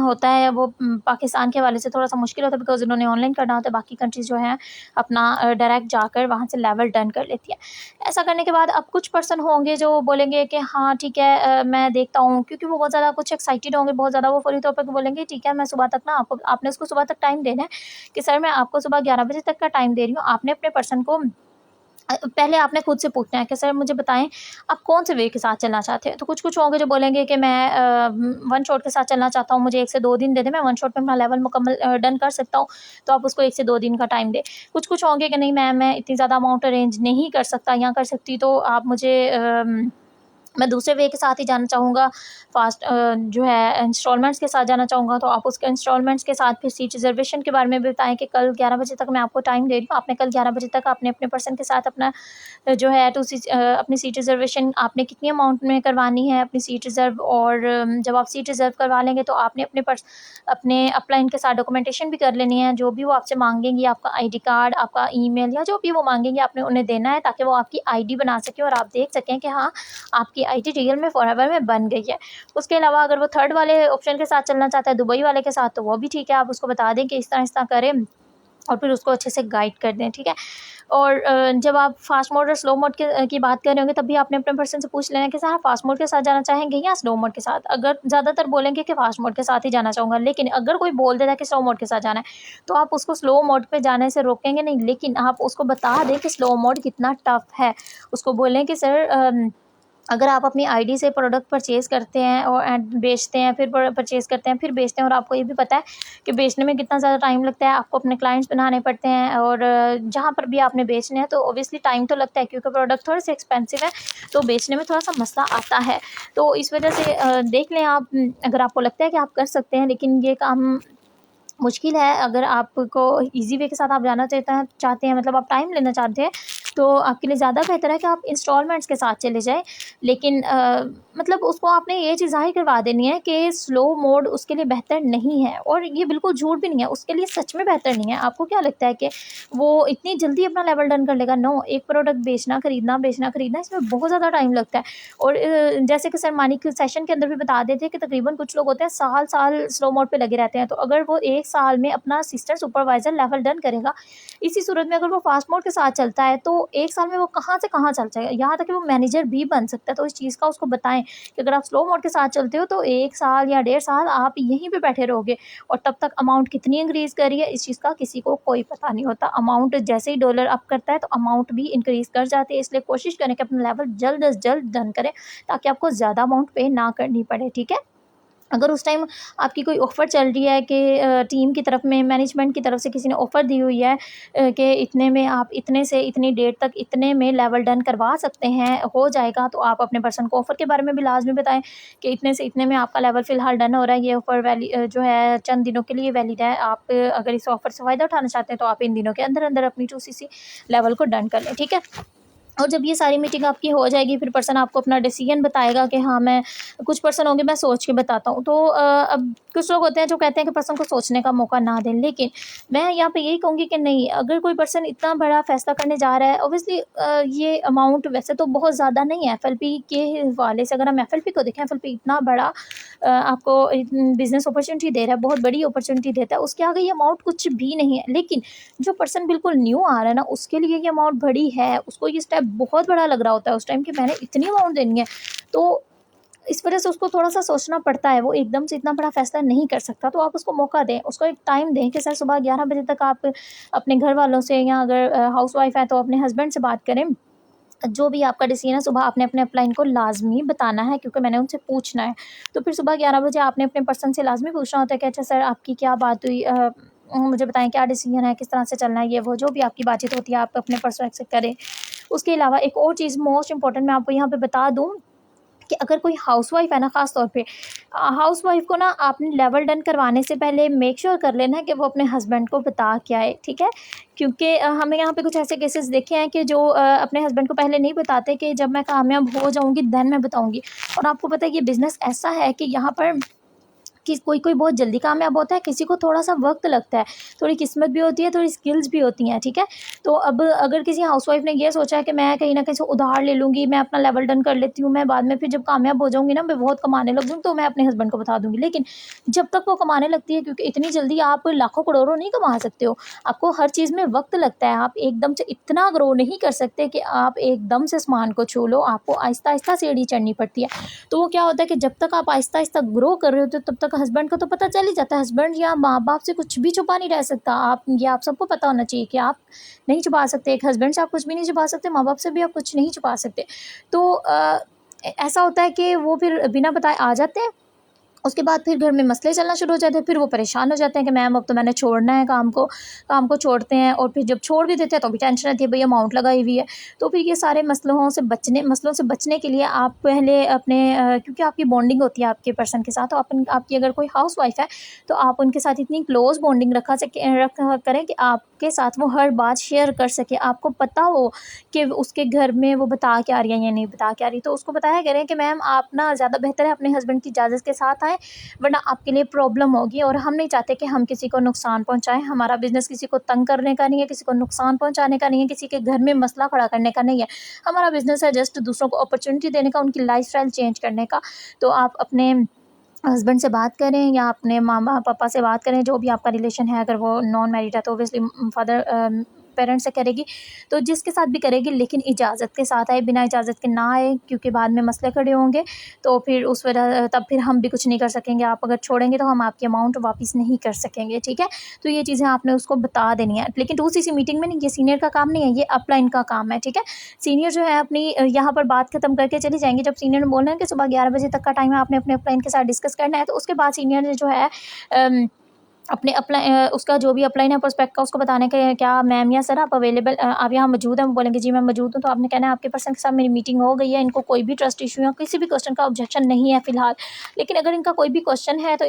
होता है वो पाकिस्तान के हवाले से थोड़ा-सा मुश्किल होता है, बिकॉज़ उन्होंने ऑनलाइन करना होता है। बाकी कंट्रीज़ जो हैं अपना डायरेक्ट जाकर वहाँ से लेवल डन कर लेती हैं। ऐसा करने के बाद अब कुछ पर्सन होंगे जो बोलेंगे कि हाँ ठीक है, मैं देखता हूँ, क्योंकि वो बहुत ज़्यादा कुछ एक्साइटेड होंगे, बहुत ज़्यादा वो फौरी तौर पर बोलेंगे ठीक है मैं सुबह तक ना आपको, आपने उसको सुबह तक टाइम देना है कि सर मैं आपको सुबह 11 बजे तक का टाइम दे रही हूँ। आपने अपने पर्सन को पहले आपने खुद से पूछना है कि सर मुझे बताएँ आप कौन से वे के साथ चलना चाहते हैं। तो कुछ-कुछ होंगे जो बोलेंगे कि मैं वन शॉट के साथ चलना चाहता हूँ, मुझे 1 से 2 दिन दे दें, मैं वन शॉट में अपना लेवल मुकम्मल डन कर सकता हूँ, तो आप उसको 1 से 2 दिन का टाइम दें। कुछ-कुछ होंगे कि नहीं मैम मैं इतनी ज़्यादा अमाउंट अरेंज नहीं कर सकता या कर सकती, तो आप मुझे मैं दूसरे वे के साथ ही जाना चाहूँगा, फ़ास्ट जो है इंस्टॉलमेंट्स के साथ जाना चाहूँगा, तो आप उसके इंस्टॉलमेंट्स के साथ फिर सीट रिज़र्वेशन के बारे में भी बताएँ कि कल 11 बजे तक मैं आपको टाइम दे रही हूँ। आपने कल 11 बजे तक आपने अपने पर्सन के साथ अपना जो है अपनी सीट रिज़र्वेशन आपने कितनी अमाउंट में करवानी है अपनी सीट रिज़र्व, और जब आप सीट रिज़र्व करवा लेंगे तो आपने अपने अपलाइन के साथ डॉक्यूमेंटेशन भी कर लेनी है। जो भी वो आपसे माँगेंगी, आपका आईडी कार्ड, आपका ईमेल या जो भी वो माँगेंगे आपने उन्हें देना है, ताकि वो आपकी आईडी बना सकें और आप देख सकें कि हाँ, आपकी आईडी रियल में फॉरएवर में बन गई है। उसके अलावा अगर वो थर्ड वाले ऑप्शन के साथ चलना चाहता है, दुबई वाले के साथ, तो वो भी ठीक है, आप उसको बता दें कि इस तरह करें और फिर उसको अच्छे से गाइड कर दें, ठीक है? और जब आप फ़ास्ट मोड और स्लो मोड की बात कर रहे होंगे, तब भी आपने अपने पर्सन से पूछ लेना है कि सर आप फ़ास्ट मोड के साथ जाना चाहेंगे या स्लो मोड के साथ? अगर ज़्यादातर बोलेंगे कि फ़ास्ट मोड के साथ ही जाना चाहूँगा, लेकिन अगर कोई बोल देता है कि स्लो मोड के साथ जाना है, तो आप उसको स्लो मोड पे जाने से रोकेंगे नहीं, लेकिन आप उसको बता दें कि स्लो मोड कितना टफ़ है। उसको बोलें कि सर अगर आप अपनी आईडी से प्रोडक्ट परचेज़ करते हैं और बेचते हैं, फिर परचेज़ करते हैं, फिर बेचते हैं, और आपको ये भी पता है कि बेचने में कितना ज़्यादा टाइम लगता है, आपको अपने क्लाइंट्स बनाने पड़ते हैं, और जहाँ पर भी आपने बेचने हैं तो ऑब्वियसली टाइम तो लगता है, क्योंकि प्रोडक्ट थोड़े से एक्सपेंसिव है, तो बेचने में थोड़ा-सा मसला आता है। तो इस वजह से देख लें आप, अगर आपको लगता है कि आप कर सकते हैं, लेकिन ये काम मुश्किल है। अगर आपको ईज़ी वे के साथ आप जाना चाहते हैं, मतलब आप टाइम लेना चाहते हैं, तो आपके लिए ज़्यादा बेहतर है कि आप इंस्टॉलमेंट्स के साथ चले जाएँ। लेकिन मतलब उसको आपने ये चीज़ ज़ाहिर करवा देनी है कि स्लो मोड उसके लिए बेहतर नहीं है, और ये बिल्कुल झूठ भी नहीं है, उसके लिए सच में बेहतर नहीं है। आपको क्या लगता है कि वो इतनी जल्दी अपना लेवल डन कर लेगा? नो, एक प्रोडक्ट बेचना, खरीदना इसमें बहुत ज़्यादा टाइम लगता है। और जैसे कि सर मानिक सेशन के अंदर भी बता देते हैं कि तकरीबन कुछ लोग होते हैं साल-साल स्लो मोड पे लगे रहते हैं, तो अगर वो 1 साल में अपना असिस्टेंट सुपरवाइज़र लेवल डन करेगा, इसी सूरत में अगर वो फ़ास्ट मोड के साथ चलता है, तो 1 साल में वो कहाँ से कहाँ चल जाएगा, यहाँ तक कि वो मैनेजर भी बन सकता है। तो इस चीज़ का उसको बताएँ कि अगर आप स्लो मोड के साथ चलते हो, तो 1 साल या डेढ़ साल आप यहीं पे बैठे रहोगे, और तब तक अमाउंट कितनी इंक्रीज़ करी है, इस चीज़ का किसी को कोई पता नहीं होता। अमाउंट जैसे ही डॉलर अप करता है, तो अमाउंट भी इंक्रीज़ कर जाती है, इसलिए कोशिश करें कि अपना लेवल जल्द अज़ जल्द डन करें, ताकि आपको ज़्यादा अमाउंट पे ना करनी पड़े, ठीक है? अगर उस टाइम आपकी कोई ऑफ़र चल रही है कि टीम की तरफ में, मैनेजमेंट की तरफ से किसी ने ऑफ़र दी हुई है कि इतने में आप इतने से इतनी डेट तक इतने में लेवल डन करवा सकते हैं, हो जाएगा, तो आप अपने पर्सन को ऑफ़र के बारे में भी लाज़मी बताएँ कि इतने से इतने में आपका लेवल फ़िलहाल डन हो रहा है। ये ऑफ़र जो है चंद दिनों के लिए वैलिड है। आप अगर इस ऑफ़र से फ़ायदा उठाना चाहते हैं, तो आप इन दिनों के अंदर-अंदर अपनी 2cc लेवल को डन कर लें, ठीक है? और जब ये सारी मीटिंग आपकी हो जाएगी, फिर पर्सन आपको अपना डिसीजन बताएगा कि हाँ, मैं कुछ पर्सन होंगे मैं सोच के बताता हूँ। तो अब कुछ लोग होते हैं जो कहते हैं कि पर्सन को सोचने का मौका ना दें, लेकिन मैं यहाँ पे यही कहूँगी कि नहीं, अगर कोई पर्सन इतना बड़ा फ़ैसला करने जा रहा है, ऑब्वियसली ये अमाउंट वैसे तो बहुत ज़्यादा नहीं है एफएलपी के हवाले से। अगर हम एफएलपी को देखें, एफएलपी इतना बड़ा आपको बिज़नेस अपॉर्चुनिटी दे रहा है, बहुत बड़ी अपॉर्चुनिटी देता है, उसके आगे ये अमाउंट कुछ भी नहीं है। लेकिन जो पर्सन बिल्कुल न्यू आ रहा है ना, उसके लिए ये अमाउंट बड़ी है, उसको ये स्टेप बहुत बड़ा लग रहा होता है उस टाइम कि मैंने इतनी अमाउंट देनी है। तो इस वजह से उसको थोड़ा-सा सोचना पड़ता है, वो एकदम से इतना बड़ा फ़ैसला नहीं कर सकता। तो आप उसको मौका दें, उसको एक टाइम दें कि सर सुबह 11 बजे तक आप अपने घर वालों से, या अगर हाउसवाइफ़ है तो अपने हस्बैंड से बात करें। जो भी आपका डिसीजन है, सुबह आपने अपने अपलाइन को लाज़मी बताना है, क्योंकि मैंने उनसे पूछना है। तो फिर सुबह 11 बजे आपने अपने पर्सन से लाज़मी पूछना होता है कि अच्छा सर, आपकी क्या बात हुई, मुझे बताएँ क्या डिसीजन है, किस तरह से चलना है, ये वो जो भी आपकी बातचीत होती है आप अपने पर्सन से करें। उसके अलावा एक और चीज़ मोस्ट इम्पोर्टेंट मैं आपको यहाँ पे बता दूँ कि अगर कोई हाउसवाइफ़ है ना, ख़ास तौर पे हाउसवाइफ़ को ना आपने लेवल डन करवाने से पहले मेक श्योर कर लेना है कि वो अपने हस्बैंड को बता के आए, ठीक है? क्योंकि हमने यहाँ पे कुछ ऐसे केसेस देखे हैं कि जो अपने हस्बैंड को पहले नहीं बताते कि जब मैं कामयाब हो जाऊँगी देन मैं बताऊँगी। और आपको पता है ये बिज़नेस ऐसा है कि यहाँ पर कि कोई कोई बहुत जल्दी कामयाब होता है, किसी को थोड़ा सा वक्त लगता है, थोड़ी किस्मत भी होती है, थोड़ी स्किल्स भी होती हैं, ठीक है। तो अब अगर किसी हाउसवाइफ ने ये सोचा है कि मैं कहीं ना कहीं से उधार ले लूँगी, मैं अपना लेवल डन कर लेती हूँ, मैं बाद में फिर जब कामयाब हो जाऊँगी ना, मैं बहुत कमाने लग जाऊँगी, तो मैं अपने हस्बैंड को बता दूँगी। लेकिन जब तक वो कमाने लगती है, क्योंकि इतनी जल्दी आप लाखों करोड़ों नहीं कमा सकते हो, आपको हर चीज़ में वक्त लगता है। आप एकदम से इतना ग्रो नहीं कर सकते कि आप एकदम से आसमान को छू लो, आपको आहिस्ता आहिस्ता सीढ़ी चढ़नी पड़ती है। तो वो क्या होता है कि जब तक आप आहिस्ता आहिस्ता ग्रो कर रहे होते हो, तब तक हस्बैंड को तो पता चल ही जाता है। हस्बैंड या माँ बाप से कुछ भी छुपा नहीं रह सकता। आप सबको पता होना चाहिए कि आप नहीं छुपा सकते, एक हस्बैंड से आप कुछ भी नहीं छुपा सकते, माँ बाप से भी आप कुछ नहीं छुपा सकते। तो ऐसा होता है कि वो फिर बिना बताए आ जाते हैं। उसके बाद फिर घर में मसले चलना शुरू हो जाते हैं, फिर वो परेशान हो जाते हैं कि मैम अब तो मैंने छोड़ना है काम को छोड़ते हैं, और फिर जब छोड़ भी देते हैं तो भी टेंशन रहती है, भई अमाउंट लगाई हुई है। तो फिर ये सारे मसलों से बचने के लिए आप पहले अपने क्योंकि आपकी बॉन्डिंग होती है आपके पर्सन के साथ, तो आपकी अगर कोई हाउसवाइफ है तो आप उनके साथ इतनी क्लोज बॉन्डिंग रखा करें कि आपके साथ वो हर बात शेयर कर सके। आपको पता हो कि उसके घर में वो बता के आ रही है या नहीं बता के आ रही, तो उसको बताया करें कि मैम आप ना ज़्यादा बेहतर है अपने हस्बैंड की इजाज़त के साथ आएँ, वरना आपके लिए प्रॉब्लम होगी, और हम नहीं चाहते कि हम किसी को नुकसान पहुंचाएं। हमारा बिजनेस किसी को तंग करने का नहीं है, किसी को नुकसान पहुंचाने का नहीं है, किसी के घर में मसला खड़ा करने का नहीं है। हमारा बिजनेस है जस्ट दूसरों को अपॉर्चुनिटी देने का, उनकी लाइफस्टाइल चेंज करने का। तो आप अपने हस्बैंड से बात करें या अपने मामा पापा से बात करें, जो भी आपका रिलेशन है। अगर वो नॉन मैरिड है तो ऑब्वियसली फादर पेरेंट्स से करेगी, तो जिसके साथ भी करेगी, लेकिन इजाज़त के साथ आए, बिना इजाज़त के ना आए, क्योंकि बाद में मसले खड़े होंगे। तो फिर उस वजह तब फिर हम भी कुछ नहीं कर सकेंगे। आप अगर छोड़ेंगे तो हम आपकी अमाउंट वापस नहीं कर सकेंगे, ठीक है। तो ये चीज़ें आपने उसको बता देनी है। लेकिन 2CC मीटिंग में नहीं, ये सीनियर का काम नहीं है, ये अपलाइन का काम है, ठीक है। सीनियर जो है अपनी यहाँ पर बात खत्म करके चली जाएंगी। जब सीनियर ने बोलना है कि सुबह 11 बजे तक का टाइम है, आपने अपने अपलाइन के साथ डिस्कस करना है, तो उसके बाद सीनियर ने जो है अपने उसका जो भी अपलाइन है प्रोस्पेक्ट का, उसको बताने के क्या मैम या सर आप अवेलेबल, आप यहाँ मौजूद हैं। वो बोलेंगे जी मैं मौजूद हूँ। तो आपने कहना है आपके पर्सन के साथ मेरी मीटिंग हो गई है, इनको कोई भी ट्रस्ट इशू या किसी भी क्वेश्चन का ऑब्जेक्शन नहीं है फ़िलहाल। लेकिन अगर इनका कोई भी क्वेश्चन है तो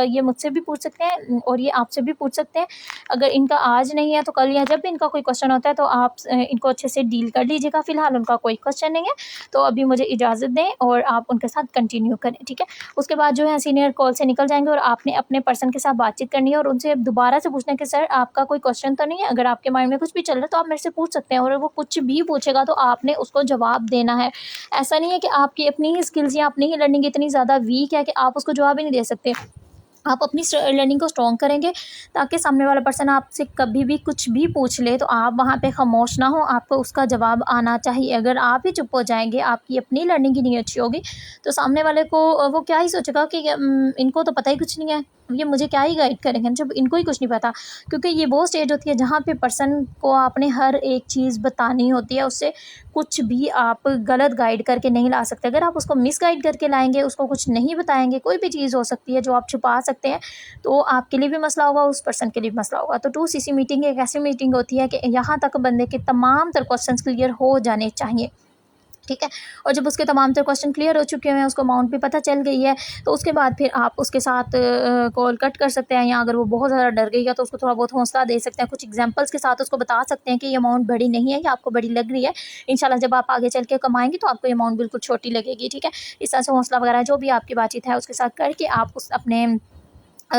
ये मुझसे भी पूछ सकते हैं और ये आपसे भी पूछ सकते हैं। अगर इनका आज नहीं है तो कल, या जब भी इनका कोई क्वेश्चन होता है तो आप इनको अच्छे से डील कर लीजिएगा। फ़िलहाल उनका कोई क्वेश्चन नहीं है, तो अभी मुझे इजाज़त दें और आप उनके साथ कंटिन्यू करें, ठीक है। उसके बाद जो है सीनियर कॉल से निकल जाएंगे और आपने अपने पर्सन के साथ बातचीत करनी है और उनसे दोबारा से पूछना है कि सर आपका कोई क्वेश्चन तो नहीं है। अगर आपके माइंड में कुछ भी चल रहा है तो आप मेरे से पूछ सकते हैं, और वो कुछ भी पूछेगा तो आपने उसको जवाब देना है। ऐसा नहीं है कि आपकी अपनी ही स्किल्स या अपनी ही लर्निंग इतनी ज़्यादा वीक है कि आप उसको जवाब ही नहीं दे सकते। आप अपनी लर्निंग को स्ट्रॉन्ग करेंगे, ताकि सामने वाला पर्सन आपसे कभी भी कुछ भी पूछ ले तो आप वहाँ पे खामोश ना हो, आपको उसका जवाब आना चाहिए। अगर आप ही चुप हो जाएंगे, आपकी अपनी लर्निंग ही नहीं अच्छी होगी, तो सामने वाले को वो क्या ही सोचेगा कि इनको तो पता ही कुछ नहीं है, ये मुझे क्या ही गाइड करेंगे, जब इनको ही कुछ नहीं पता। क्योंकि ये वो स्टेज होती है जहाँ पे पर्सन को आपने हर एक चीज़ बतानी होती है, उससे कुछ भी आप गलत गाइड करके नहीं ला सकते। अगर आप उसको मिस गाइड करके लाएंगे, उसको कुछ नहीं बताएंगे, कोई भी चीज़ हो सकती है जो आप छुपा सकते हैं, तो आपके लिए भी मसला होगा, उस पर्सन के लिए भी मसला होगा। तो 2CC मीटिंग एक ऐसी मीटिंग होती है कि यहाँ तक बंदे के तमाम तर क्वेश्चन क्लियर हो जाने चाहिए, ठीक है। और जब उसके तमाम तर क्वेश्चन क्लियर हो चुके हैं, उसको अमाउंट भी पता चल गई है, तो उसके बाद फिर आप उसके साथ कॉल कट कर सकते हैं, या अगर वो बहुत ज़्यादा डर गई है तो उसको थोड़ा बहुत हौसला दे सकते हैं। कुछ एग्जांपल्स के साथ उसको बता सकते हैं कि ये अमाउंट बड़ी नहीं है, ये आपको बड़ी लग रही है, इंशाल्लाह जब आप आगे चल के कमाएंगे तो आपको ये अमाउंट बिल्कुल छोटी लगेगी, ठीक है। इस तरह से हौसला वगैरह जो भी आपकी बातचीत है उसके साथ करके आप उस अपने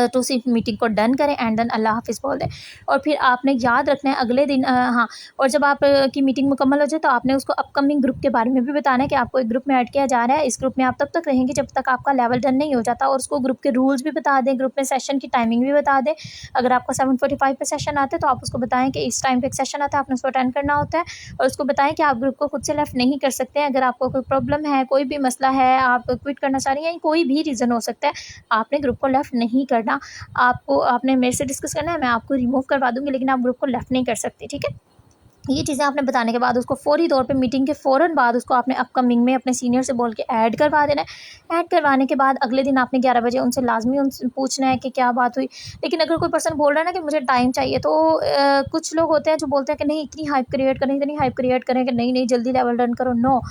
2CC मीटिंग को डन करें एंड देन अल्लाह हाफ़िज़ बोल दें। और फिर आपने याद रखना है अगले दिन हाँ, और जब आप की मीटिंग मुकम्मल हो जाए तो आपने उसको अपकमिंग ग्रुप के बारे में भी बताना है कि आपको एक ग्रुप में ऐड किया जा रहा है। इस ग्रुप में आप तब तक रहेंगे जब तक आपका लेवल डन नहीं हो जाता, और उसको ग्रुप के रूल्स भी बता दें, ग्रुप में सेशन की टाइमिंग भी बता दें। अगर आपका 7:45 पे सेशन आता है तो आप उसको बताएं कि इस टाइम पे एक सेशन आता है, आपने उसको अटेंड करना होता है, और उसको बताएं कि आप ग्रुप को खुद से लेफ्ट नहीं कर सकते हैं। अगर आपको कोई प्रॉब्लम है, कोई भी मसला है, आप क्विट करना चाह रही हैं, कोई भी रीज़न हो सकता है, आपने ग्रुप को लेफ्ट नहीं करना। आपने मेरे से डिस्कस करना है, मैं आपको रिमूव करवा दूँगी, लेकिन आप ग्रुप को लेफ्ट नहीं कर सकते, ठीक है। ये चीज़ें आपने बताने के बाद उसको फ़ौरी तौर पे मीटिंग के फ़ौरन बाद उसको आपने अपकमिंग में अपने सीनियर से बोल के ऐड करवा देना है। ऐड करवाने के बाद अगले दिन आपने 11 बजे उनसे लाज़मी उनसे पूछना है कि क्या बात हुई। लेकिन अगर कोई पर्सन बोल रहा है ना कि मुझे टाइम चाहिए, तो कुछ लोग होते हैं जो बोलते हैं कि नहीं इतनी हाइप क्रिएट करें, इतनी हाइप क्रिएट करें कि नहीं जल्दी लेवल डन करो। नो,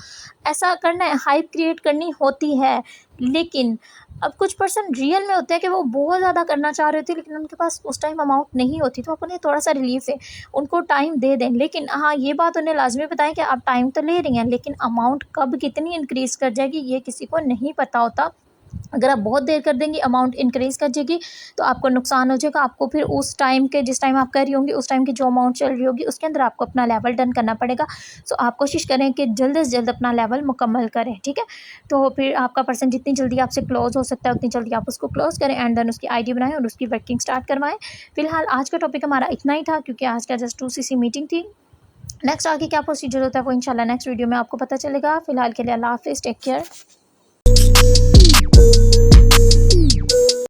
ऐसा करना है, हाइप क्रिएट करनी होती है, लेकिन अब कुछ पर्सन रियल में होते हैं कि वो बहुत ज़्यादा करना चाह रहे थे, लेकिन उनके पास उस टाइम अमाउंट नहीं होती, तो आप उन्हें थोड़ा सा रिलीफ दें, उनको टाइम दे दें। लेकिन हाँ, ये बात उन्हें लाजमी बताएं कि आप टाइम तो ले रही हैं, लेकिन अमाउंट कब कितनी इंक्रीज़ कर जाएगी ये किसी को नहीं पता होता। अगर आप बहुत देर कर देंगे अमाउंट इंक्रीज़ कर जाएगी तो आपको नुकसान हो जाएगा। आपको फिर उस टाइम के जिस टाइम आप कर रही होंगी उस टाइम की जो अमाउंट चल रही होगी उसके अंदर आपको अपना लेवल डन करना पड़ेगा। सो आप कोशिश करें कि जल्द से जल्द अपना लेवल मुकम्मल करें, ठीक है। तो फिर आपका पर्सन जितनी जल्दी आपसे क्लोज़ हो सकता है उतनी जल्दी आप उसको क्लोज़ करें एंड देन उसकी आईडी बनाएं और उसकी वर्किंग स्टार्ट करवाएं। फिलहाल आज का टॉपिक हमारा इतना ही था क्योंकि आज का जस्ट 2cc मीटिंग थी। नेक्स्ट आगे क्या प्रोसीजर होता है वो इंशाल्लाह नेक्स्ट वीडियो में आपको पता चलेगा। फिलहाल के लिए अल्लाह हाफिज़, टेक केयर।